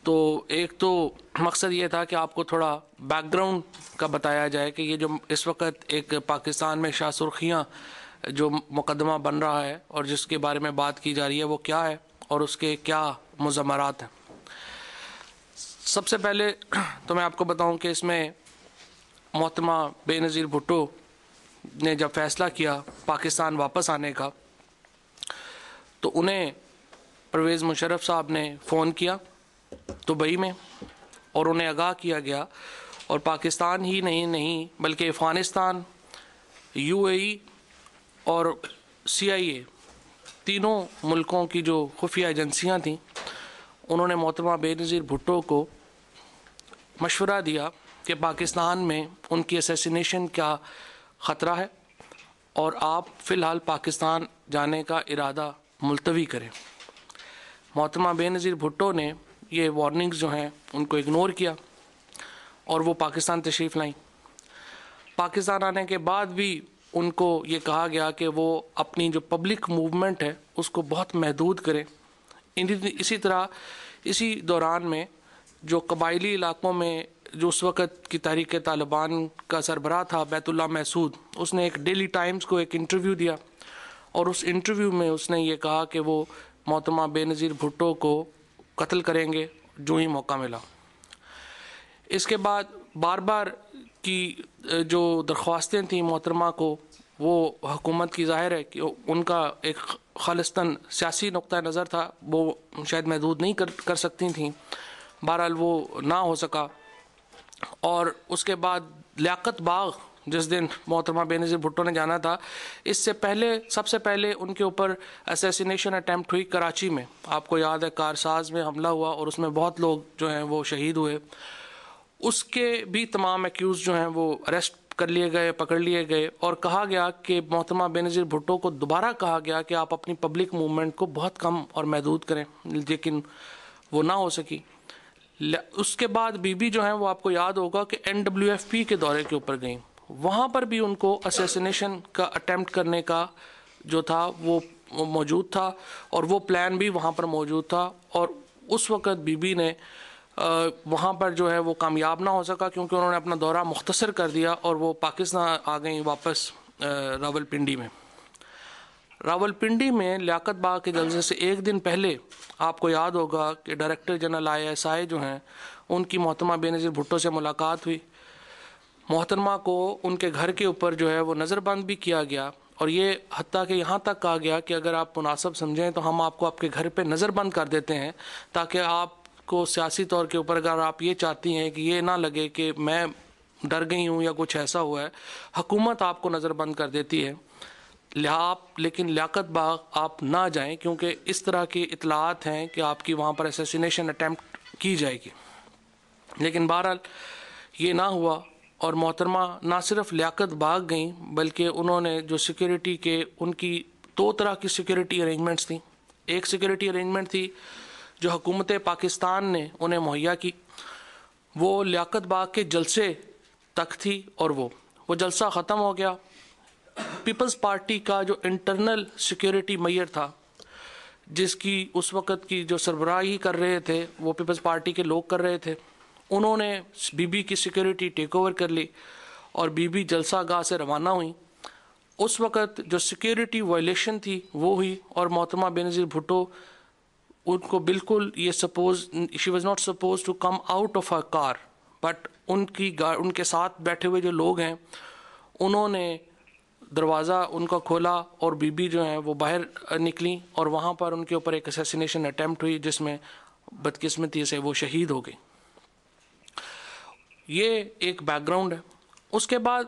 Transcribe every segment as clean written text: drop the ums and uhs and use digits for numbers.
تو ایک تو مقصد یہ تھا کہ آپ کو تھوڑا بیک گراؤنڈ کا بتایا جائے کہ یہ جو اس وقت ایک پاکستان میں شاہ سرخیاں جو مقدمہ بن رہا ہے اور جس کے بارے میں بات کی جا رہی ہے وہ کیا ہے اور اس کے کیا مضمرات ہیں. سب سے پہلے تو میں آپ کو بتاؤں کہ اس میں محترمہ بے نظیر بھٹو نے جب فیصلہ کیا پاکستان واپس آنے کا تو انہیں پرویز مشرف صاحب نے فون کیا دبئی میں اور انہیں آگاہ کیا گیا، اور پاکستان ہی نہیں بلکہ افغانستان، یو اے ای اور سی آئی اے تینوں ملکوں کی جو خفیہ ایجنسیاں تھیں انہوں نے محترمہ بے نظیر بھٹو کو مشورہ دیا کہ پاکستان میں ان کی اسیسینیشن کا خطرہ ہے اور آپ فی الحال پاکستان جانے کا ارادہ ملتوی کریں. محترمہ بے نظیر بھٹو نے یہ وارننگز جو ہیں ان کو اگنور کیا اور وہ پاکستان تشریف لائیں. پاکستان آنے کے بعد بھی ان کو یہ کہا گیا کہ وہ اپنی جو پبلک موومنٹ ہے اس کو بہت محدود کریں. اسی طرح اسی دوران میں جو قبائلی علاقوں میں جو اس وقت کی تحریک طالبان کا سربراہ تھا بیت اللہ محسود، اس نے ایک ڈیلی ٹائمز کو ایک انٹرویو دیا اور اس انٹرویو میں اس نے یہ کہا کہ وہ محترمہ بے نظیر بھٹو کو قتل کریں گے جو ہی موقع ملا. اس کے بعد بار بار کی جو درخواستیں تھیں محترمہ کو، وہ حکومت کی ظاہر ہے کہ ان کا ایک خالصتاً سیاسی نقطہ نظر تھا، وہ شاید محدود نہیں کر سکتی تھیں، بہرحال وہ نہ ہو سکا. اور اس کے بعد لیاقت باغ جس دن محترمہ بے نظیر بھٹو نے جانا تھا، اس سے پہلے سب سے پہلے ان کے اوپر اسیسینیشن اٹیمپٹ ہوئی کراچی میں. آپ کو یاد ہے کارساز میں حملہ ہوا اور اس میں بہت لوگ جو ہیں وہ شہید ہوئے. اس کے بھی تمام ایکیوز جو ہیں وہ اریسٹ کر لیے گئے، پکڑ لیے گئے، اور کہا گیا کہ محترمہ بے نظیر بھٹو کو دوبارہ کہا گیا کہ آپ اپنی پبلک موومنٹ کو بہت کم اور محدود کریں، لیکن وہ نہ ہو سکی. اس کے بعد بی بی جو ہیں وہ آپ کو یاد ہوگا کہ NWFP کے دورے کے اوپر گئیں، وہاں پر بھی ان کو اسیسینیشن کا اٹیمپٹ کرنے کا جو تھا وہ موجود تھا اور وہ پلان بھی وہاں پر موجود تھا، اور اس وقت بی بی نے وہاں پر جو ہے وہ کامیاب نہ ہو سکا کیونکہ انہوں نے اپنا دورہ مختصر کر دیا اور وہ پاکستان آ گئیں واپس راولپنڈی میں. راولپنڈی میں لیاقت باغ کے جلسے سے ایک دن پہلے آپ کو یاد ہوگا کہ ڈائریکٹر جنرل ISI جو ہیں ان کی محترمہ بے نظیر بھٹو سے ملاقات ہوئی. محترمہ کو ان کے گھر کے اوپر جو ہے وہ نظر بند بھی کیا گیا، اور یہ حتیٰ کہ یہاں تک کہا گیا کہ اگر آپ مناسب سمجھیں تو ہم آپ کو آپ کے گھر پہ نظر بند کر دیتے ہیں تاکہ آپ کو سیاسی طور کے اوپر اگر آپ یہ چاہتی ہیں کہ یہ نہ لگے کہ میں ڈر گئی ہوں یا کچھ ایسا ہوا ہے، حکومت آپ کو نظر بند کر دیتی ہے، لیکن لیاقت باغ آپ نہ جائیں کیونکہ اس طرح کی اطلاعات ہیں کہ آپ کی وہاں پر اسیسینیشن اٹیمپٹ کی جائے گی. لیکن بہرحال یہ نہ ہوا، اور محترمہ نہ صرف لیاقت باغ گئیں بلکہ انہوں نے جو سیکیورٹی کے ان کی دو طرح کی سیکیورٹی ارینجمنٹس تھیں. ایک سیکیورٹی ارینجمنٹ تھی جو حکومت پاکستان نے انہیں مہیا کی، وہ لیاقت باغ کے جلسے تک تھی، اور وہ جلسہ ختم ہو گیا. پیپلز پارٹی کا جو انٹرنل سیکیورٹی میئر تھا جس کی اس وقت کی جو سربراہی کر رہے تھے وہ پیپلز پارٹی کے لوگ کر رہے تھے، انہوں نے بی بی کی سیکیورٹی ٹیک اوور کر لی اور بی بی جلسہ گاہ سے روانہ ہوئیں. اس وقت جو سیکیورٹی وائلیشن تھی وہ ہوئی، اور محترمہ بے نظیر بھٹو ان کو بالکل یہ she was not suppose to come out of her car, but ان کے ساتھ بیٹھے ہوئے جو لوگ ہیں انہوں نے دروازہ ان کا کھولا اور بی بی جو ہیں وہ باہر نکلیں، اور وہاں پر ان کے اوپر ایک اسیسینیشن اٹیمپٹ ہوئی جس میں بدقسمتی سے وہ شہید ہو گئی. یہ ایک بیک گراؤنڈ ہے. اس کے بعد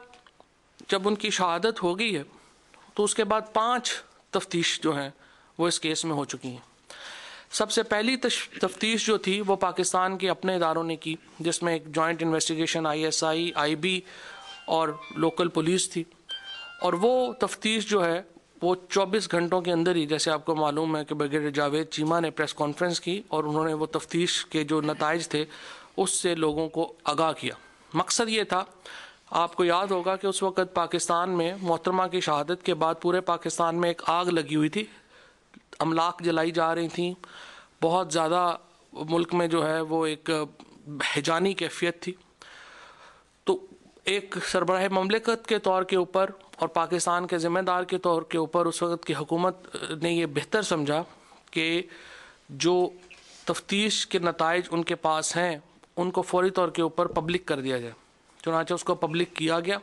جب ان کی شہادت ہو گئی ہے تو اس کے بعد 5 تفتیش جو ہیں وہ اس کیس میں ہو چکی ہیں. سب سے پہلی تفتیش جو تھی وہ پاکستان کے اپنے اداروں نے کی، جس میں ایک جوائنٹ انویسٹیگیشن ISI IB اور لوکل پولیس تھی، اور وہ تفتیش جو ہے وہ 24 گھنٹوں کے اندر ہی، جیسے آپ کو معلوم ہے کہ بریگیڈیئر جاوید چیمہ نے پریس کانفرنس کی اور انہوں نے وہ تفتیش کے جو نتائج تھے اس سے لوگوں کو آگاہ کیا. مقصد یہ تھا، آپ کو یاد ہوگا کہ اس وقت پاکستان میں محترمہ کی شہادت کے بعد پورے پاکستان میں ایک آگ لگی ہوئی تھی، املاک جلائی جا رہی تھیں، بہت زیادہ ملک میں جو ہے وہ ایک ہیجانی کیفیت تھی. تو ایک سربراہ مملکت کے طور کے اوپر اور پاکستان کے ذمہ دار کے طور کے اوپر اس وقت کی حکومت نے یہ بہتر سمجھا کہ جو تفتیش کے نتائج ان کے پاس ہیں ان کو فوری طور کے اوپر پبلک کر دیا جائے. چنانچہ اس کو پبلک کیا گیا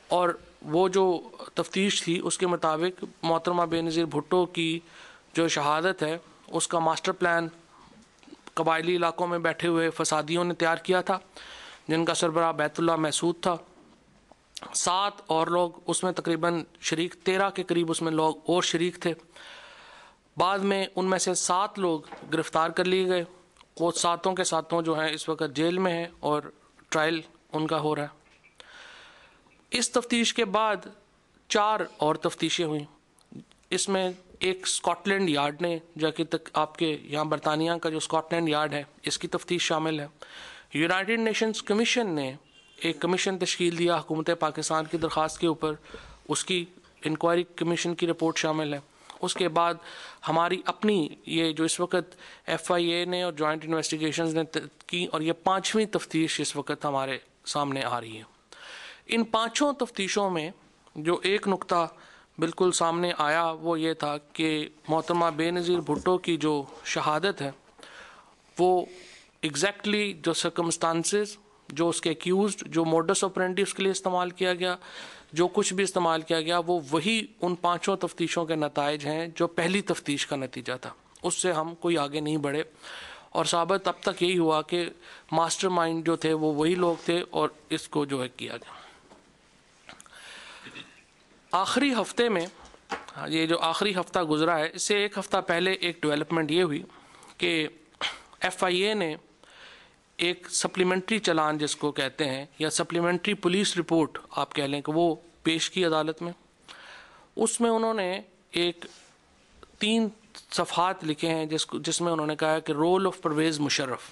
اور وہ جو تفتیش تھی اس کے مطابق محترمہ بے نظیر بھٹو کی جو شہادت ہے اس کا ماسٹر پلان قبائلی علاقوں میں بیٹھے ہوئے فسادیوں نے تیار کیا تھا جن کا سربراہ بیت اللہ محسود تھا. 7 اور لوگ اس میں تقریباً شریک، 13 کے قریب اس میں لوگ اور شریک تھے. بعد میں ان میں سے 7 لوگ گرفتار کر لیے گئے. وہ 7 کے 7 جو ہیں اس وقت جیل میں ہیں اور ٹرائل ان کا ہو رہا ہے. اس تفتیش کے بعد 4 اور تفتیشیں ہوئیں. اس میں ایک اسکاٹ لینڈ یارڈ نے جا کے تک آپ کے یہاں برطانیہ کا جو اسکاٹ لینڈ یارڈ ہے اس کی تفتیش شامل ہے. یونائٹڈ نیشنز کمیشن نے ایک کمیشن تشکیل دیا حکومت پاکستان کی درخواست کے اوپر، اس کی انکوائری کمیشن کی رپورٹ شامل ہے. اس کے بعد ہماری اپنی یہ جو اس وقت FIA نے اور جوائنٹ انویسٹیگیشنز نے کی اور یہ 5ویں تفتیش اس وقت ہمارے سامنے آ رہی ہے. ان 5 تفتیشوں میں جو ایک نقطہ بالکل سامنے آیا وہ یہ تھا کہ محترمہ بے نظیر بھٹو کی جو شہادت ہے وہ ایگزیکٹلی جو سرکمسٹانسز، جو اس کے ایکیوزڈ، جو موڈس آپرینڈی اس کے لیے استعمال کیا گیا، جو کچھ بھی استعمال کیا گیا، وہ وہی ان 5 تفتیشوں کے نتائج ہیں جو پہلی تفتیش کا نتیجہ تھا. اس سے ہم کوئی آگے نہیں بڑھے اور ثابت اب تک یہی ہوا کہ ماسٹر مائنڈ جو تھے وہ وہی لوگ تھے اور اس کو جو ہے کیا گیا. آخری ہفتے میں، یہ جو آخری ہفتہ گزرا ہے، اس سے ایک ہفتہ پہلے ایک ڈیولپمنٹ یہ ہوئی کہ FIA نے ایک سپلیمنٹری چلان جس کو کہتے ہیں یا سپلیمنٹری پولیس رپورٹ آپ کہہ لیں کہ وہ پیش کی عدالت میں. اس میں انہوں نے ایک 3 صفحات لکھے ہیں جس میں انہوں نے کہا کہ rule of Pervez Musharraf.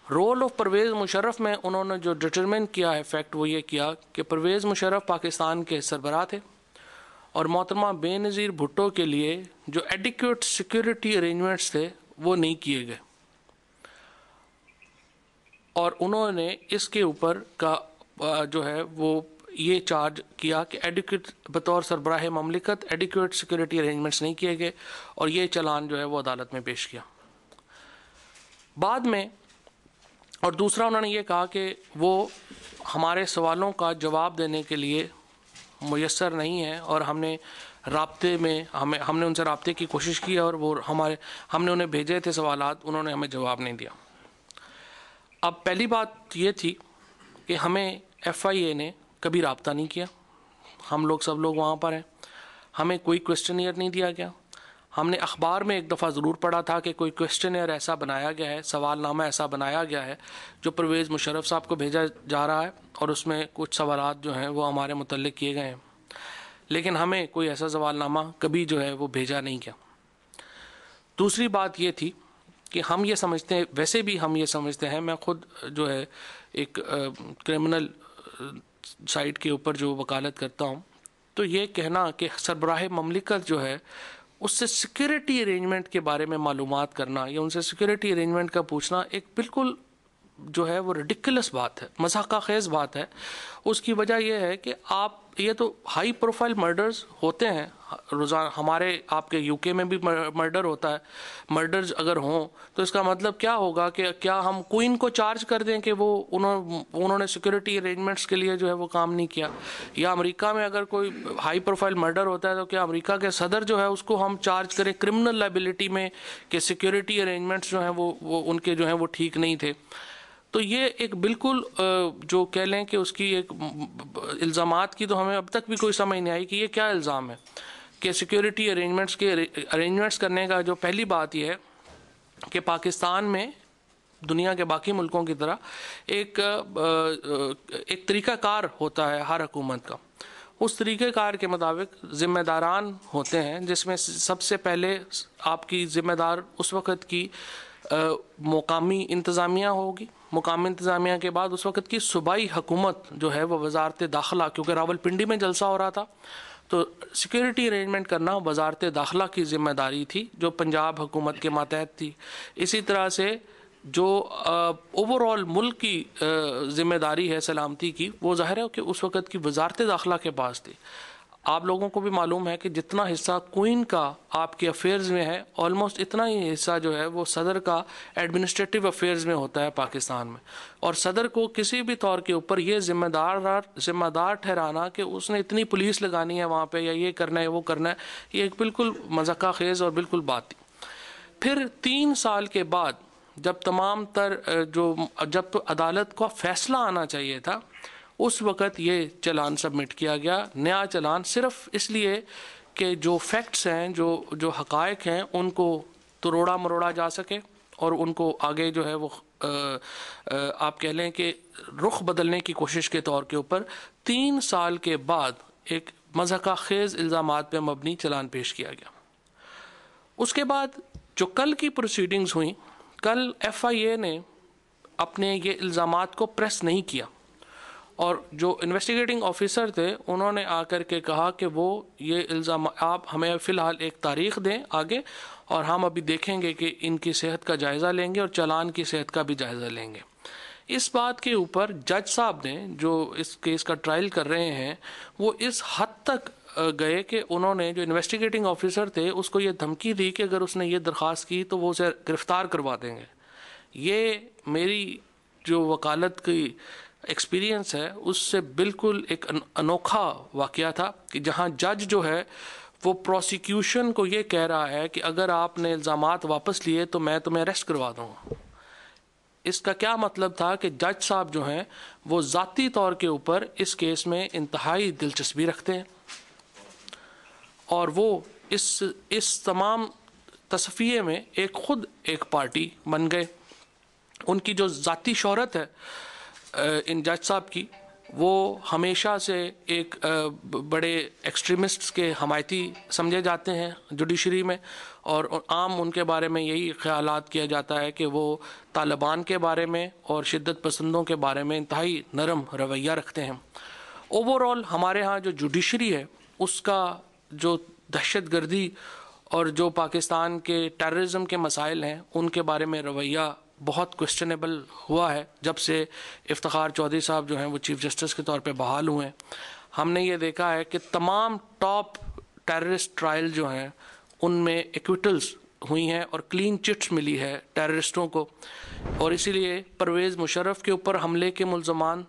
Rule of Pervez Musharraf میں انہوں نے جو ڈٹرمن کیا ہے فیکٹ وہ یہ کیا کہ پرویز مشرف پاکستان کے سربراہ تھے اور محترمہ بے نظیر بھٹو کے لیے جو ایڈیکویٹ سیکیورٹی ارینجمنٹس تھے وہ نہیں کیے گئے. اور انہوں نے اس کے اوپر کا جو ہے وہ یہ چارج کیا کہ ایڈیکویٹ بطور سربراہ مملکت ایڈیکویٹ سیکیورٹی ارینجمنٹس نہیں کیے گئے اور یہ چلان جو ہے وہ عدالت میں پیش کیا. بعد میں اور دوسرا انہوں نے یہ کہا کہ وہ ہمارے سوالوں کا جواب دینے کے لیے میسر نہیں ہے اور ہم نے رابطے میں ہم نے ان سے رابطے کی کوشش کی اور وہ ہم نے انہیں بھیجے تھے سوالات، انہوں نے ہمیں جواب نہیں دیا. اب پہلی بات یہ تھی کہ ہمیں FIA نے کبھی رابطہ نہیں کیا. ہم لوگ سب لوگ وہاں پر ہیں، ہمیں کوئی کویسچنیئر نہیں دیا گیا. ہم نے اخبار میں ایک دفعہ ضرور پڑھا تھا کہ کوئی کویسچنیئر ایسا بنایا گیا ہے، سوال نامہ ایسا بنایا گیا ہے جو پرویز مشرف صاحب کو بھیجا جا رہا ہے اور اس میں کچھ سوالات جو ہیں وہ ہمارے متعلق کیے گئے ہیں، لیکن ہمیں کوئی ایسا سوال نامہ کبھی جو ہے وہ بھیجا نہیں گیا. دوسری بات یہ تھی کہ ہم یہ سمجھتے ہیں، ویسے بھی ہم یہ سمجھتے ہیں، میں خود جو ہے ایک کرمنل سائٹ کے اوپر جو وکالت کرتا ہوں، تو یہ کہنا کہ سربراہ مملکت جو ہے اس سے سیکیورٹی ارینجمنٹ کے بارے میں معلومات کرنا یا ان سے سیکیورٹی ارینجمنٹ کا پوچھنا ایک بالکل جو ہے وہ ریڈیکولس بات ہے، مضحکہ خیز بات ہے. اس کی وجہ یہ ہے کہ آپ یہ تو ہائی پروفائل مرڈرز ہوتے ہیں روزانہ، ہمارے آپ کے UK میں بھی مرڈر ہوتا ہے. مرڈرز اگر ہوں تو اس کا مطلب کیا ہوگا کہ کیا ہم کوئن کو چارج کر دیں کہ وہ انہوں نے سیکورٹی ارینجمنٹس کے لیے جو ہے وہ کام نہیں کیا؟ یا امریکہ میں اگر کوئی ہائی پروفائل مرڈر ہوتا ہے تو کیا امریکہ کے صدر جو ہے اس کو ہم چارج کریں کرمنل لائبلٹی میں کہ سیکورٹی ارینجمنٹس جو ہیں وہ ان کے جو ہیں وہ ٹھیک نہیں تھے؟ تو یہ ایک بالکل جو کہہ لیں کہ اس کی ایک الزامات کی تو ہمیں اب تک بھی کوئی سمجھ نہیں آئی کہ یہ کیا الزام ہے کہ سیکورٹی ارینجمنٹس کرنے کا. جو پہلی بات یہ ہے کہ پاکستان میں دنیا کے باقی ملکوں کی طرح ایک طریقہ کار ہوتا ہے ہر حکومت کا. اس طریقہ کار کے مطابق ذمہ داران ہوتے ہیں جس میں سب سے پہلے آپ کی ذمہ دار اس وقت کی مقامی انتظامیہ ہوگی. مقامی انتظامیہ کے بعد اس وقت کی صوبائی حکومت جو ہے وہ وزارت داخلہ، کیونکہ راولپنڈی میں جلسہ ہو رہا تھا تو سیکیورٹی ارینجمنٹ کرنا وزارت داخلہ کی ذمہ داری تھی جو پنجاب حکومت کے ماتحت تھی. اسی طرح سے جو اوور آل ملک کی ذمہ داری ہے سلامتی کی، وہ ظاہر ہے کہ اس وقت کی وزارت داخلہ کے پاس تھی. آپ لوگوں کو بھی معلوم ہے کہ جتنا حصہ کوئن کا آپ کے افیئرز میں ہے، آلموسٹ اتنا ہی حصہ جو ہے وہ صدر کا ایڈمنسٹریٹو افیئرز میں ہوتا ہے پاکستان میں. اور صدر کو کسی بھی طور کے اوپر یہ ذمہ دار ٹھہرانا کہ اس نے اتنی پولیس لگانی ہے وہاں پہ یا یہ کرنا ہے وہ کرنا ہے، یہ ایک بالکل مذاق خیز اور بالکل بات تھی. پھر 3 سال کے بعد جب عدالت کا فیصلہ آنا چاہیے تھا، اس وقت یہ چلان سبمٹ کیا گیا، نیا چلان، صرف اس لیے کہ جو فیکٹس ہیں، جو حقائق ہیں، ان کو تروڑا مروڑا جا سکے اور ان کو آگے جو ہے وہ آپ کہہ لیں کہ رخ بدلنے کی کوشش کے طور کے اوپر 3 سال کے بعد ایک مضحکہ خیز الزامات پہ مبنی چلان پیش کیا گیا. اس کے بعد جو کل کی پروسیڈنگز ہوئیں، کل ایف آئی اے نے اپنے یہ الزامات کو پریس نہیں کیا، اور جو انویسٹیگیٹنگ آفیسر تھے انہوں نے آ کر کے کہا کہ وہ یہ الزام آپ ہمیں فی الحال ایک تاریخ دیں آگے، اور ہم ابھی دیکھیں گے کہ ان کی صحت کا جائزہ لیں گے اور چلان کی صحت کا بھی جائزہ لیں گے. اس بات کے اوپر جج صاحب نے جو اس کیس کا ٹرائل کر رہے ہیں وہ اس حد تک گئے کہ انہوں نے جو انویسٹیگیٹنگ آفیسر تھے اس کو یہ دھمکی دی کہ اگر اس نے یہ درخواست کی تو وہ اسے گرفتار کروا دیں گے. یہ میری جو وکالت کی ایکسپیرینس ہے اس سے بالکل ایک انوکھا واقعہ تھا کہ جہاں جج جو ہے وہ پروسیکیوشن کو یہ کہہ رہا ہے کہ اگر آپ نے الزامات واپس لیے تو میں تمہیں اریسٹ کروا دوں گا. اس کا کیا مطلب تھا کہ جج صاحب جو ہیں وہ ذاتی طور کے اوپر اس کیس میں انتہائی دلچسپی رکھتے ہیں، اور وہ اس تمام تصفیے میں خود ایک پارٹی بن گئے. ان کی جو ذاتی شہرت ہے ان جج صاحب کی، وہ ہمیشہ سے ایک بڑے ایکسٹریمسٹس کے حمایتی سمجھے جاتے ہیں جوڈیشری میں، اور عام ان کے بارے میں یہی خیالات کیا جاتا ہے کہ وہ طالبان کے بارے میں اور شدت پسندوں کے بارے میں انتہائی نرم رویہ رکھتے ہیں. اوور آل ہمارے ہاں جو جوڈیشری ہے اس کا جو دہشت گردی اور جو پاکستان کے ٹیررزم کے مسائل ہیں ان کے بارے میں رویہ بہت کوسچنیبل ہوا ہے جب سے افتخار چودھری صاحب جو ہیں وہ چیف جسٹس کے طور پہ بحال ہوئے ہیں. ہم نے یہ دیکھا ہے کہ تمام ٹاپ ٹیررسٹ ٹرائل جو ہیں ان میں ایکویٹلز ہوئی ہیں اور کلین چٹس ملی ہے ٹیررسٹوں کو. اور اسی لیے پرویز مشرف کے اوپر حملے کے ملزمان،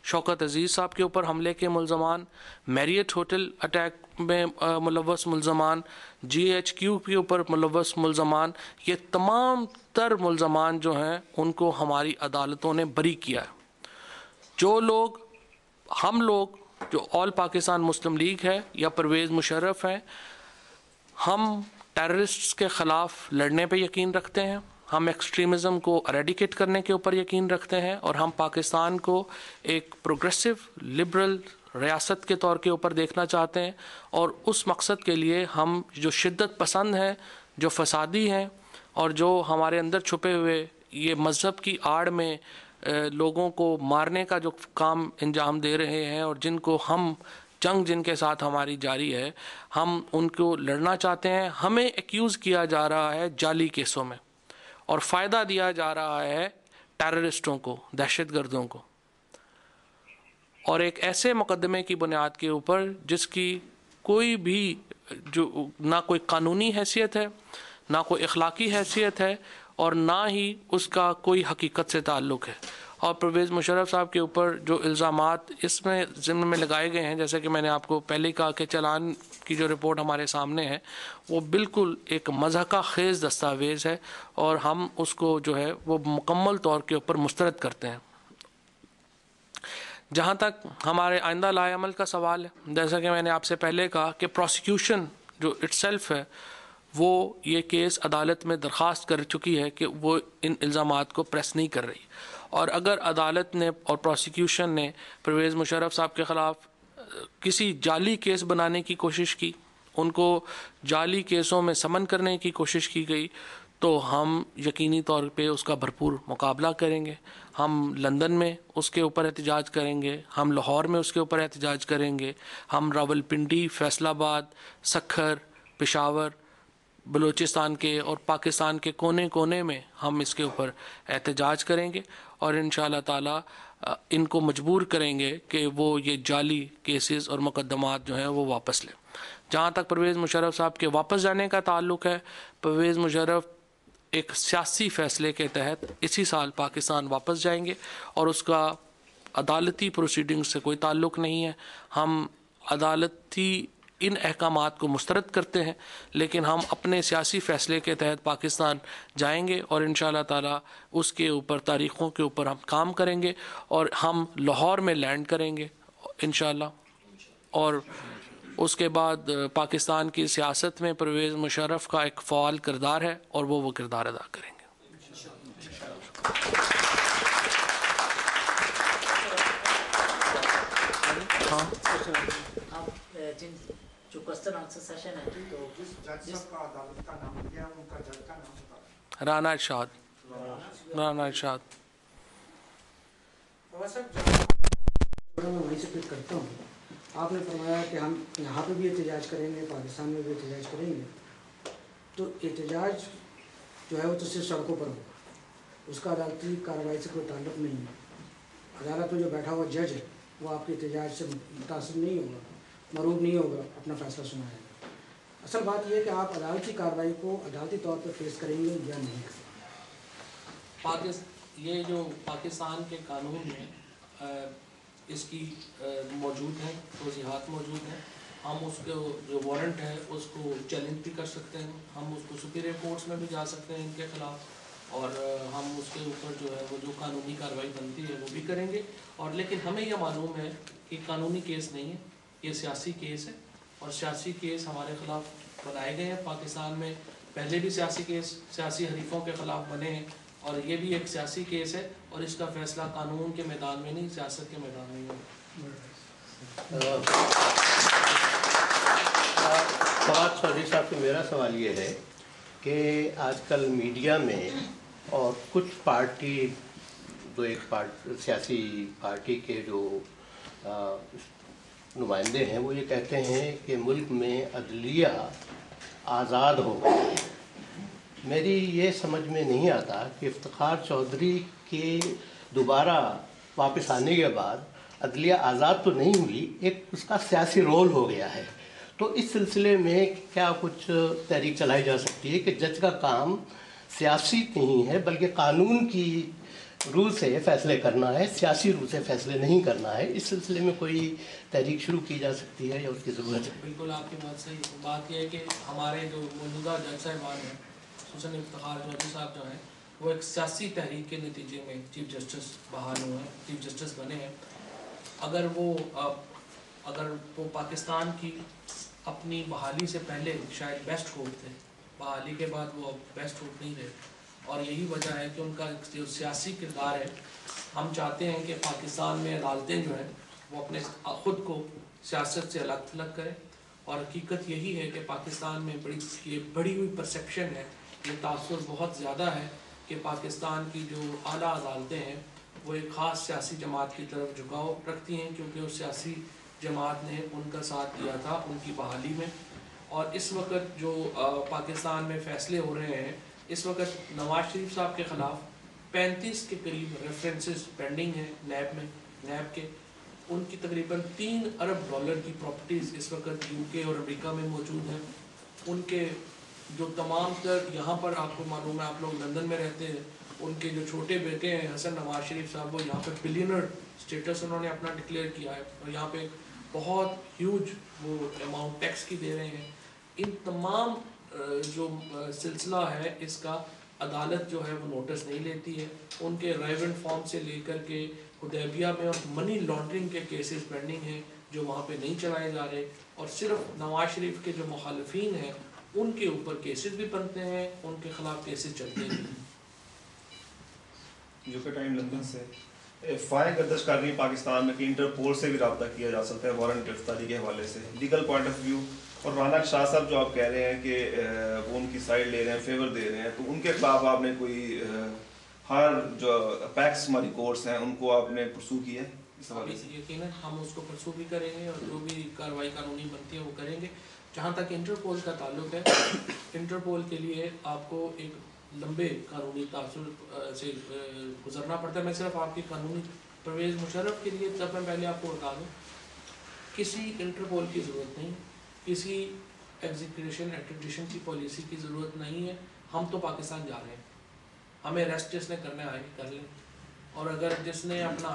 شوکت عزیز صاحب کے اوپر حملے کے ملزمان، میریٹ ہوٹل اٹیک میں ملوث ملزمان، جی ایچ کیو کے اوپر ملوث ملزمان، یہ تمام تر ملزمان جو ہیں ان کو ہماری عدالتوں نے بری کیا ہے. ہم لوگ جو آل پاکستان مسلم لیگ ہے یا پرویز مشرف ہیں، ہم ٹیررسٹس کے خلاف لڑنے پہ یقین رکھتے ہیں، ہم ایکسٹریمزم کو اریڈیکیٹ کرنے کے اوپر یقین رکھتے ہیں، اور ہم پاکستان کو ایک پروگریسو لبرل ریاست کے طور کے اوپر دیکھنا چاہتے ہیں. اور اس مقصد کے لیے ہم جو شدت پسند ہیں، جو فسادی ہیں، اور جو ہمارے اندر چھپے ہوئے یہ مذہب کی آڑ میں لوگوں کو مارنے کا جو کام انجام دے رہے ہیں، اور جن کے ساتھ ہماری جاری ہے، ہم ان کو لڑنا چاہتے ہیں. ہمیں ایکیوز کیا جا رہا ہے جعلی کیسوں میں، اور فائدہ دیا جا رہا ہے ٹیررسٹوں کو، دہشت گردوں کو، اور ایک ایسے مقدمے کی بنیاد کے اوپر جس کی کوئی بھی نہ کوئی قانونی حیثیت ہے، نہ کوئی اخلاقی حیثیت ہے، اور نہ ہی اس کا کوئی حقیقت سے تعلق ہے. اور پرویز مشرف صاحب کے اوپر جو الزامات اس میں ضمن میں لگائے گئے ہیں، جیسے کہ میں نے آپ کو پہلے ہی کہا کہ چلان کی جو رپورٹ ہمارے سامنے ہے وہ بالکل ایک مضحکہ خیز دستاویز ہے، اور ہم اس کو جو ہے وہ مکمل طور کے اوپر مسترد کرتے ہیں. جہاں تک ہمارے آئندہ لائحہ عمل کا سوال ہے، جیسا کہ میں نے آپ سے پہلے کہا کہ پروسیکیوشن جو اٹ سیلف ہے وہ یہ کیس عدالت میں درخواست کر چکی ہے کہ وہ ان الزامات کو پریس نہیں کر رہی. اور اگر عدالت نے اور پروسیکیوشن نے پرویز مشرف صاحب کے خلاف کسی جعلی کیس بنانے کی کوشش کی، ان کو جعلی کیسوں میں سمن کرنے کی کوشش کی گئی، تو ہم یقینی طور پہ اس کا بھرپور مقابلہ کریں گے. ہم لندن میں اس کے اوپر احتجاج کریں گے, ہم لاہور میں اس کے اوپر احتجاج کریں گے, ہم راولپنڈی, فیصل آباد, سکھر, پشاور, بلوچستان کے اور پاکستان کے کونے کونے میں ہم اس کے اوپر احتجاج کریں گے, اور انشاءاللہ تعالی ان کو مجبور کریں گے کہ وہ یہ جعلی کیسز اور مقدمات جو ہیں وہ واپس لیں. جہاں تک پرویز مشرف صاحب کے واپس جانے کا تعلق ہے, پرویز مشرف ایک سیاسی فیصلے کے تحت اسی سال پاکستان واپس جائیں گے, اور اس کا عدالتی پروسیڈنگ سے کوئی تعلق نہیں ہے. ہم عدالتی ان احکامات کو مسترد کرتے ہیں, لیکن ہم اپنے سیاسی فیصلے کے تحت پاکستان جائیں گے, اور انشاءاللہ تعالی اس کے اوپر تاریخوں کے اوپر ہم کام کریں گے, اور ہم لاہور میں لینڈ کریں گے انشاءاللہ. اور اس کے بعد پاکستان کی سیاست میں پرویز مشرف کا ایک فعال کردار ہے, اور وہ کردار ادا کریں گے. رانا ارشاد. میں وہیں سے پک کرتا ہوں. آپ نے فرمایا کہ ہم یہاں پہ بھی احتجاج کریں گے, پاکستان میں بھی احتجاج کریں گے. تو احتجاج جو ہے وہ تو صرف سڑکوں پر ہوگا, اس کا عدالتی کارروائی سے کوئی تعلق نہیں ہے. عدالت میں جو بیٹھا ہوا جج ہے وہ آپ کے احتجاج سے متاثر نہیں ہوگا, مرعوب نہیں ہوگا, اپنا فیصلہ سنائے گا. اصل بات یہ ہے کہ آپ عدالتی کارروائی کو عدالتی طور پر فیس کریں گے یا نہیں کریں گے. یہ جو پاکستان کے قانون میں اس کی موجود ہیں, توضیحات موجود ہیں. ہم اس کو جو وارنٹ ہے اس کو چیلنج بھی کر سکتے ہیں, ہم اس کو سپیریئر کورٹس میں بھی جا سکتے ہیں ان کے خلاف, اور ہم اس کے اوپر جو ہے وہ جو قانونی کارروائی بنتی ہے وہ بھی کریں گے. اور لیکن ہمیں یہ معلوم ہے کہ قانونی کیس نہیں ہے, یہ سیاسی کیس ہے, اور سیاسی کیس ہمارے خلاف بنائے گئے ہیں. پاکستان میں پہلے بھی سیاسی کیس سیاسی حریفوں کے خلاف بنے ہیں, اور یہ بھی ایک سیاسی کیس ہے, اور اس کا فیصلہ قانون کے میدان میں نہیں, سیاست کے میدان میں ہوگا. فواد چودھری صاحب سے میرا سوال یہ ہے کہ آج کل میڈیا میں اور کچھ پارٹی دو ایک سیاسی پارٹی کے جو نمائندے ہیں وہ یہ کہتے ہیں کہ ملک میں عدلیہ آزاد ہو گئی. میری یہ سمجھ میں نہیں آتا کہ افتخار چودھری کے دوبارہ واپس آنے کے بعد عدلیہ آزاد تو نہیں ہوئی, ایک اس کا سیاسی رول ہو گیا ہے. تو اس سلسلے میں کیا کچھ تحریک چلائی جا سکتی ہے کہ جج کا کام سیاسی نہیں ہے بلکہ قانون کی روح سے فیصلے کرنا ہے, سیاسی روح سے فیصلے نہیں کرنا ہے. اس سلسلے میں کوئی تحریک شروع کی جا سکتی ہے یا اس کی ضرورت ہے؟ بالکل آپ کی بات صحیح. بات یہ ہے کہ ہمارے جو موجودہ جج صاحبان ہیں, خصوصاً افتخار چودھری صاحب جو ہیں, وہ ایک سیاسی تحریک کے نتیجے میں چیف جسٹس بحال ہوئے ہیں, چیف جسٹس بنے ہیں. اگر وہ پاکستان کی اپنی بحالی سے پہلے شاید بیسٹ ہوپ تھے, بحالی کے بعد وہ بیسٹ ہوپ نہیں رہے, اور یہی وجہ ہے کہ ان کا جو سیاسی کردار ہے, ہم چاہتے ہیں کہ پاکستان میں عدالتیں جو ہیں وہ اپنے خود کو سیاست سے الگ تھلگ کریں. اور حقیقت یہی ہے کہ پاکستان میں بڑی ہوئی پرسیپشن ہے, یہ تاثر بہت زیادہ ہے کہ پاکستان کی جو اعلیٰ عدالتیں ہیں وہ ایک خاص سیاسی جماعت کی طرف جھکاؤ رکھتی ہیں, کیونکہ اس سیاسی جماعت نے ان کا ساتھ دیا تھا ان کی بحالی میں. اور اس وقت جو پاکستان میں فیصلے ہو رہے ہیں, اس وقت نواز شریف صاحب کے خلاف 35 کے قریب ریفرنسز پینڈنگ ہیں نیب میں, نیب کے. ان کی تقریباً $3 ارب کی پراپرٹیز اس وقت UK اور امریکہ میں موجود ہیں. ان کے جو تمام تر یہاں پر آپ کو معلوم ہے, آپ لوگ لندن میں رہتے ہیں, ان کے جو چھوٹے بیٹے ہیں حسن نواز شریف صاحب, وہ یہاں پہ بلینر اسٹیٹس انہوں نے اپنا ڈکلیئر کیا ہے, اور یہاں پہ بہت ہیوج وہ اماؤنٹ ٹیکس کی دے رہے ہیں. ان تمام جو سلسلہ ہے اس کا عدالت جو ہے وہ نوٹس نہیں لیتی ہے. ان کے ریونٹ فارم سے لے کر کے حدیبیہ میں اور منی لانڈرنگ کے کیسز پینڈنگ ہیں جو وہاں پہ نہیں چلائے جا رہے, اور صرف نواز شریف کے جو مخالفین ہیں ان کے اوپر کیسز بھی بنتے ہیں, ان کے خلاف کیسز چلتے ہیں. UK ٹائم لندن سے فائیں گردش کر رہی پاکستان میں کہ انٹرپول سے بھی رابطہ کیا جا سکتا ہے وارنٹ گرفتاری کے حوالے سے. لیگل پوائنٹ آف ویو اور رونق شاہ صاحب جو آپ کہہ رہے ہیں کہ وہ ان کی سائڈ لے رہے ہیں، فیور دے رہے ہیں، تو ان کے خلاف آپ نے کوئی ہر جو اپیکس ہماری کورٹس ہیں ان کو آپ نے پرسو کیا ہے اس حوالے سے؟ یقیناً ہم اس کو پرسو بھی کریں گے اور جو بھی کارروائی قانونی بنتی ہے وہ کریں گے. جہاں تک انٹرپول کا تعلق ہے، انٹرپول کے لیے آپ کو ایک لمبے قانونی تاثر سے گزرنا پڑتا ہے. میں صرف آپ کی قانونی پرویز مشرف کے لیے سب میں پہلے آپ کو بتا دوں، کسی انٹرپول کی ضرورت نہیں، کسی ایکسٹریڈیشن کی پالیسی کی ضرورت نہیں ہے. ہم تو پاکستان جا رہے ہیں، ہمیں ریسٹ جس نے کرنا ہے کر لیں، اور اگر جس نے اپنا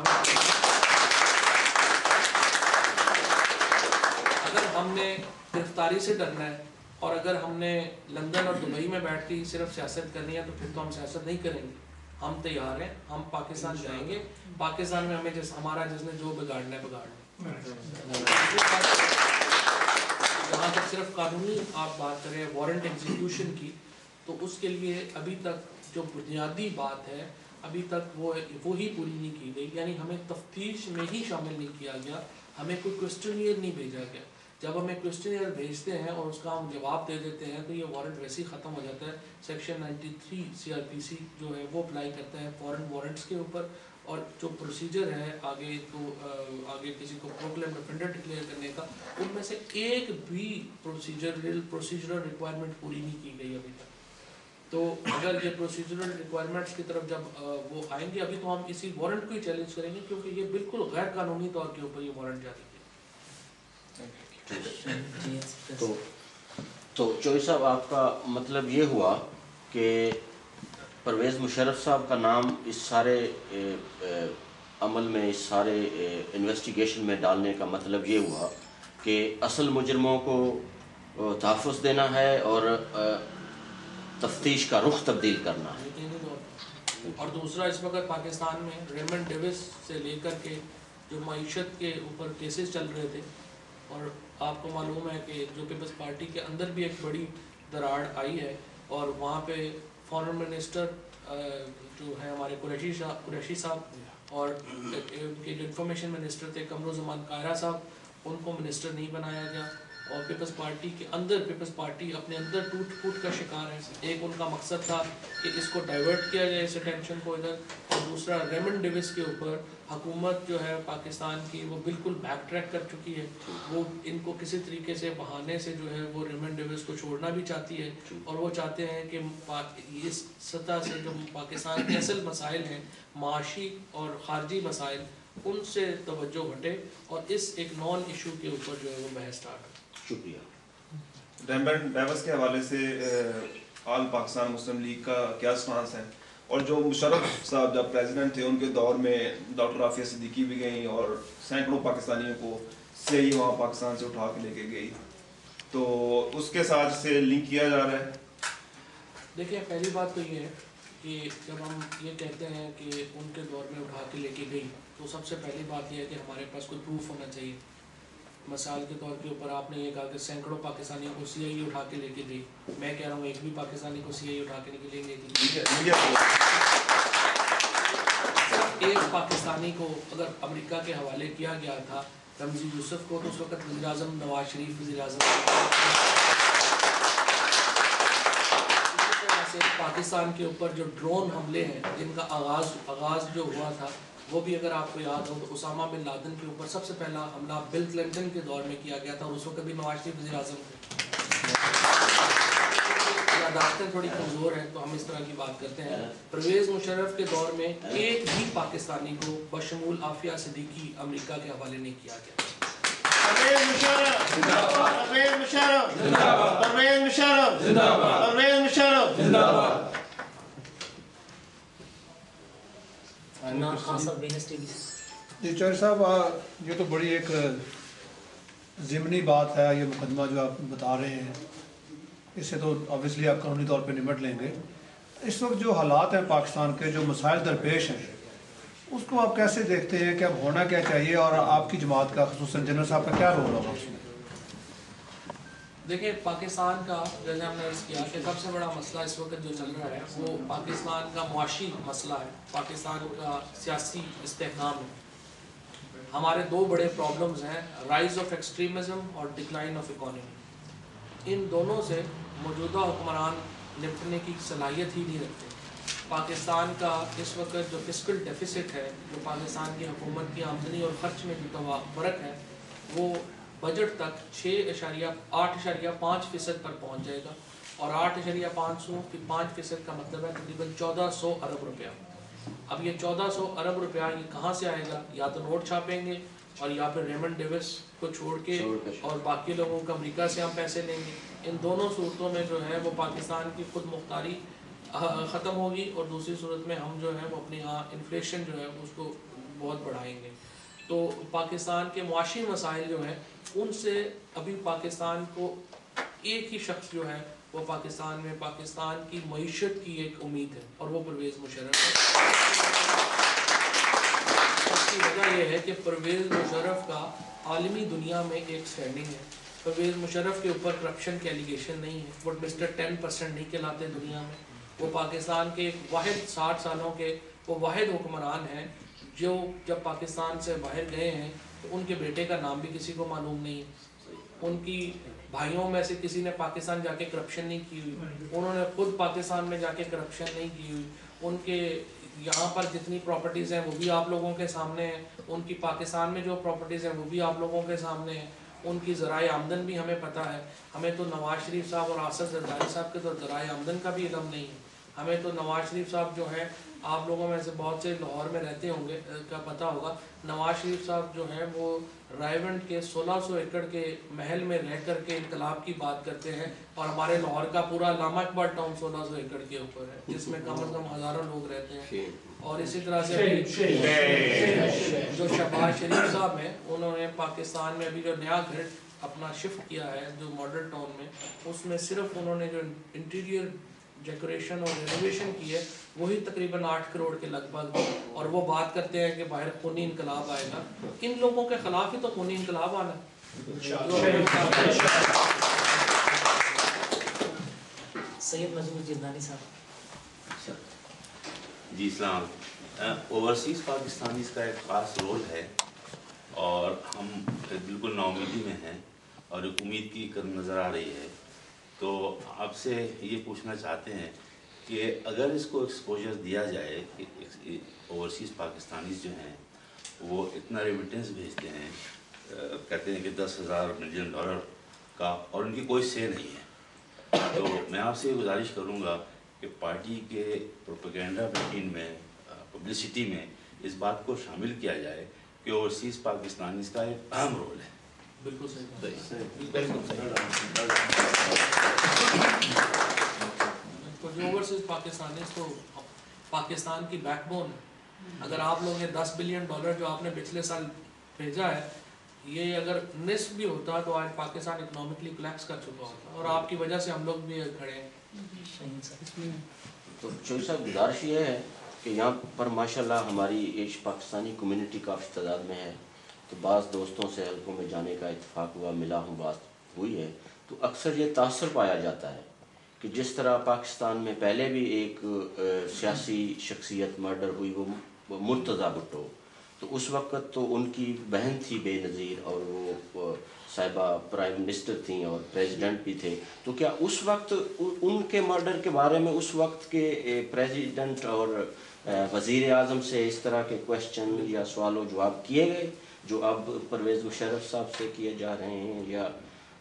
اگر ہم نے گرفتاری سے ڈرنا ہے اور اگر ہم نے لندن اور دبئی میں بیٹھ کے صرف سیاست کرنی ہے تو پھر تو ہم سیاست نہیں کریں گے. ہم تیار ہیں، ہم پاکستان جائیں گے. پاکستان میں ہمیں ہمارا جس نے جو بگاڑنا ہے بگاڑ لیں. جہاں تک صرف قانونی آپ بات کریں وارنٹ ایگزیکیوشن کی، تو اس کے لیے ابھی تک جو بنیادی بات ہے ابھی تک وہی پوری نہیں کی گئی. یعنی ہمیں تفتیش میں ہی شامل نہیں کیا گیا، ہمیں کوئی کوسچنئر نہیں بھیجا گیا. جب ہمیں کوسچنئر بھیجتے ہیں اور اس کا ہم جواب دے دیتے ہیں تو یہ وارنٹ ویسے ہی ختم ہو جاتا ہے. سیکشن 93 CRPC جو ہے وہ اپلائی کرتا ہے فورن وارنٹس کے اوپر، اور جو پروسیجر ہے آگے کسی کو پروکلیم ڈیفینڈر ڈکلیئر کرنے کا، ان میں سے ایک بھی پروسیجرل ریکوائرمنٹ پوری نہیں کی گئی ابھی تک. تو اگر یہ پروسیجرل ریکوائرمنٹس کی طرف جب وہ آئیں گے، ابھی تو ہم اسی وارنٹ کو ہی چیلنج کریں گے کیونکہ یہ بالکل غیر قانونی طور کے اوپر یہ وارنٹ جاری کیا. تو چوئی صاحب، آپ کا مطلب یہ ہوا کہ پرویز مشرف صاحب کا نام اس سارے عمل میں، اس سارے انویسٹیگیشن میں ڈالنے کا مطلب یہ ہوا کہ اصل مجرموں کو تحفظ دینا ہے اور تفتیش کا رخ تبدیل کرنا ہے. اور دوسرا، اس وقت پاکستان میں ریمنڈ ڈیوس سے لے کر کے جو معیشت کے اوپر کیسز چل رہے تھے، اور آپ کو معلوم ہے کہ جو پیپلز پارٹی کے اندر بھی ایک بڑی دراڑ آئی ہے، اور وہاں پہ فارن منسٹر جو ہیں ہمارے قریشی صاحب اور ان کے جو انفارمیشن منسٹر تھے قمرالزمان قاہرہ صاحب، ان کو منسٹر نہیں بنایا گیا. اور پیپلز پارٹی کے اندر پیپلز پارٹی اپنے اندر ٹوٹ پھوٹ کا شکار ہے. ایک ان کا مقصد تھا کہ اس کو ڈائیورٹ کیا جائے، اس اٹینشن کو ادھر، اور دوسرا ریمنڈ ڈیوس کے اوپر حکومت جو ہے پاکستان کی وہ بالکل بیک ٹریک کر چکی ہے. وہ ان کو کسی طریقے سے بہانے سے جو ہے وہ ریمنڈ ڈیوس کو چھوڑنا بھی چاہتی ہے، اور وہ چاہتے ہیں کہ اس سطح سے جو پاکستان کے اصل مسائل ہیں، معاشی اور خارجی مسائل، ان سے توجہ ہٹے اور اس ایک نان ایشو کے اوپر جو ہے وہ بحث اسٹارٹ ہے. شکریہ. ریمنڈ ڈیوس کے حوالے سے آل پاکستان مسلم لیگ کا کیا سٹانس ہے؟ اور جو مشرف صاحب جب پریزیڈنٹ تھے ان کے دور میں ڈاکٹر عافیہ صدیقی بھی گئیں اور سینکڑوں پاکستانیوں کو CIA وہاں پاکستان سے اٹھا کے لے کے گئی، تو اس کے ساتھ سے لنک کیا جا رہا ہے؟ دیکھیں، پہلی بات تو یہ ہے کہ جب ہم یہ کہتے ہیں کہ ان کے دور میں اٹھا کے لے کے گئی، تو سب سے پہلی بات یہ ہے کہ ہمارے پاس کوئی پروف ہونا چاہیے. مثال کے طور کے اوپر آپ نے یہ کہا کہ سینکڑوں پاکستانیوں کو CIA اٹھا کے لے کے گئی. میں کہہ رہا ہوں ایک بھی پاکستانی کو CIA اٹھا کے لے کے گئی. ایک پاکستانی کو اگر امریکہ کے حوالے کیا گیا تھا، رمزی یوسف کو، تو اس وقت وزیر اعظم نواز شریف وزیر اعظم. اسی طرح سے پاکستان کے اوپر جو ڈرون حملے ہیں جن کا آغاز جو ہوا تھا، وہ بھی اگر آپ کو یاد ہو تو اسامہ بن لادن کے اوپر سب سے پہلا حملہ بل کلنٹن کے دور میں کیا گیا تھا، اور اس وقت بھی نواز شریف وزیر اعظم تھے. یادداشتیں تھوڑی کمزور ہیں تو ہم اس طرح کی بات کرتے ہیں. پرویز مشرف کے دور میں ایک بھی پاکستانی کو بشمول عافیہ صدیقی امریکہ کے حوالے نہیں کیا گیا. پرویز مشرف زندہ باد، پرویز مشرف زندہ باد، پرویز مشرف زندہ باد، پرویز مشرف زندہ باد. جی چوہر صاحب، یہ تو بڑی ایک ضمنی بات ہے، یہ مقدمہ جو آپ بتا رہے ہیں، اس سے تو آبویسلی آپ قانونی طور پہ نمٹ لیں گے. اس وقت جو حالات ہیں پاکستان کے، جو مسائل درپیش ہیں، اس کو آپ کیسے دیکھتے ہیں کہ اب ہونا کیا چاہیے، اور آپ کی جماعت کا خصوصاً جنرل صاحب کا کیا رول ہوگا اس میں؟ دیکھیں، پاکستان کا جیسے ہم نے عرض کیا کہ سب سے بڑا مسئلہ اس وقت جو چل رہا ہے وہ پاکستان کا معاشی مسئلہ ہے، پاکستان کا سیاسی استحکام ہے. ہمارے دو بڑے پرابلمز ہیں، رائز آف ایکسٹریمزم اور ڈکلائن آف اکانومی. ان دونوں سے موجودہ حکمران نپٹنے کی صلاحیت ہی نہیں رکھتے. پاکستان کا اس وقت جو فسکل ڈیفیسٹ ہے، جو پاکستان کی حکومت کی آمدنی اور خرچ میں جو فرق ہے، وہ بجٹ تک 8.5% پر پہنچ جائے گا. اور 8.5% کا مطلب ہے تقریباً 1400 ارب روپیہ. اب یہ 1400 ارب روپیہ یہ کہاں سے آئے گا؟ یا تو نوٹ چھاپیں گے اور یا پھر ریمنڈ ڈیوس کو چھوڑ کے اور باقی لوگوں کو امریکہ سے ہم پیسے لیں گے. ان دونوں صورتوں میں جو ہے وہ پاکستان کی خود مختاری ختم ہوگی، اور دوسری صورت میں ہم جو ہے وہ اپنی یہاں انفلیشن جو ہے اس کو بہت بڑھائیں گے. تو پاکستان کے معاشی مسائل جو ہیں ان سے ابھی پاکستان کو ایک ہی شخص جو ہے وہ پاکستان میں پاکستان کی معیشت کی ایک امید ہے، اور وہ پرویز مشرف ہے. اس کی وجہ یہ ہے کہ پرویز مشرف کا عالمی دنیا میں ایک سٹینڈنگ ہے. پرویز مشرف کے اوپر کرپشن کے ایلیگیشن نہیں ہے، وہ مسٹر 10% نہیں کہلاتے دنیا میں. وہ پاکستان کے واحد 60 سالوں کے وہ واحد حکمران ہیں جو جب پاکستان سے باہر گئے ہیں تو ان کے بیٹے کا نام بھی کسی کو معلوم نہیں ہے. ان کی بھائیوں میں سے کسی نے پاکستان جا کے کرپشن نہیں کی ہوئی، انہوں نے خود پاکستان میں جا کے کرپشن نہیں کی ہوئی. ان کے یہاں پر جتنی پراپرٹیز ہیں وہ بھی آپ لوگوں کے سامنے ہیں، ان کی پاکستان میں جو پراپرٹیز ہیں وہ بھی آپ لوگوں کے سامنے ہیں. ان کی ذرائع آمدن بھی ہمیں پتہ ہے. ہمیں تو نواز شریف صاحب اور آصف زرداری صاحب کے تو ذرائع آمدن کا بھی علم نہیں ہے. ہمیں تو نواز شریف صاحب جو ہے، آپ لوگوں میں سے بہت سے لاہور میں رہتے ہوں گے کا پتہ ہوگا، نواز شریف صاحب جو ہیں وہ رائیونڈ کے 1600 ایکڑ کے محل میں رہ کر کے انقلاب کی بات کرتے ہیں، اور ہمارے لاہور کا پورا علامہ اقبال ٹاؤن 1600 ایکڑ کے اوپر ہے جس میں کم از کم ہزاروں لوگ رہتے ہیں. اور اسی طرح سے جو شہباز شریف صاحب ہیں، انہوں نے پاکستان میں ابھی جو نیا گھر اپنا شفٹ کیا ہے جو ماڈل ٹاؤن میں، اس میں صرف انہوں نے جو انٹیریئر ڈیکوریشن اور رینوویشن کی ہے وہی تقریباً 8 کروڑ کے لگ بھگ. اور وہ بات کرتے ہیں کہ باہر خونی انقلاب آئے گا. ان لوگوں کے خلاف ہی تو خونی انقلاب آنا ہے. سید مجموع جردانی صاحب. جی اسلام. اوورسیز پاکستانیز کا ایک خاص رول ہے، اور ہم بالکل ناامیدی میں ہیں اور ایک امید کی قدم نظر آ رہی ہے. تو آپ سے یہ پوچھنا چاہتے ہیں کہ اگر اس کو ایکسپوجر دیا جائے کہ اوورسیز پاکستانیز جو ہیں وہ اتنا ریمیٹنس بھیجتے ہیں، کہتے ہیں کہ $10,000 ملین کا، اور ان کی کوئی سے نہیں ہے، تو میں آپ سے یہ گزارش کروں گا کہ پارٹی کے پروپیگنڈا مشین میں، پبلسٹی میں اس بات کو شامل کیا جائے کہ اوورسیز پاکستانیز کا ایک اہم رول ہے. بالکل صحیح. جو اوورسیز پاکستانیز تو پاکستان کی بیک بون ہے. اگر آپ لوگوں نے $10 بلین جو آپ نے پچھلے سال بھیجا ہے، یہ اگر نصف بھی ہوتا تو آج پاکستان اکنامکلی کولیپس کر چکا ہوتا، اور آپ کی وجہ سے ہم لوگ بھی کھڑے ہیں. تو چوہدری صاحب گزارش یہ ہے کہ یہاں پر ماشاءاللہ ہماری ایش پاکستانی کمیونٹی کافی تعداد میں ہے، تو بعض دوستوں سے حلقوں میں جانے کا اتفاق ہوا، ملا ہوں، بات ہوئی ہے، تو اکثر یہ تاثر پایا جاتا ہے کہ جس طرح پاکستان میں پہلے بھی ایک سیاسی شخصیت مرڈر ہوئی، وہ مرتضیٰ بھٹو، تو اس وقت تو ان کی بہن تھی بے نظیر، اور وہ صاحبہ پرائم منسٹر تھیں اور پریزیڈنٹ بھی تھے. تو کیا اس وقت ان کے مرڈر کے بارے میں اس وقت کے پریزیڈنٹ اور وزیر اعظم سے اس طرح کے کویشچن یا سوال و جواب کیے گئے جو اب پرویز مشرف صاحب سے کیے جا رہے ہیں؟ یا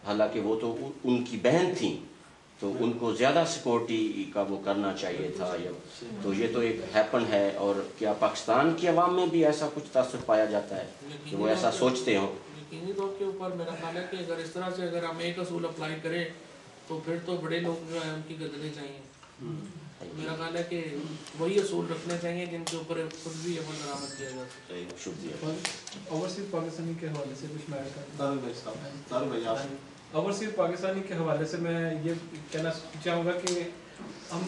حالانکہ وہ تو ان کی بہن تھیں تو ان کو زیادہ سیکورٹی کا وہ کرنا چاہیے تھا، یا تو یہ تو ایک ہیپن ہے. اور کیا پاکستان کی عوام میں بھی ایسا کچھ تاثر پایا جاتا ہے کہ وہ ایسا سوچتے ہوں؟ یقینی طور کے اوپر میرا خیال ہے کہ اگر اس طرح سے اگر ہم ایک اصول اپلائی کریں تو پھر تو بڑے لوگ جو ہیں ان کی گردنیں چاہیے. میرا خیال ہے کہ وہی اصول رکھنے چاہیے جن کے اوپر خود بھی عمل درآمد کیا جا سکتا ہے. شکریہ. اوورسیز پاکستانی کے حوالے سے کچھ میں اوورسیز پاکستانی کے حوالے سے میں یہ کہنا چاہوں گا کہ ہم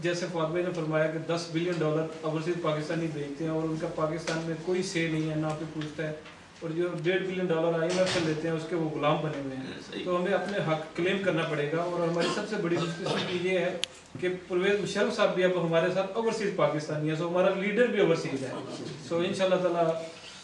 جیسے فواد بھائی نے فرمایا کہ $10 بلین اوورسیز پاکستانی بھیجتے ہیں اور ان کا پاکستان میں کوئی سے نہیں ہے، نہ کوئی پوچھتا ہے، اور جو $1.5 بلین IMF سے لیتے ہیں اس کے وہ غلام بنے ہوئے ہیں. تو ہمیں اپنے حق کلیم کرنا پڑے گا. اور ہماری سب سے بڑی خوشخبری یہ ہے کہ پرویز مشرف صاحب بھی اب ہمارے ساتھ اوورسیز پاکستانی ہے، سو ہمارا لیڈر بھی اوورسیز ہے. سو انشاءاللہ تعالیٰ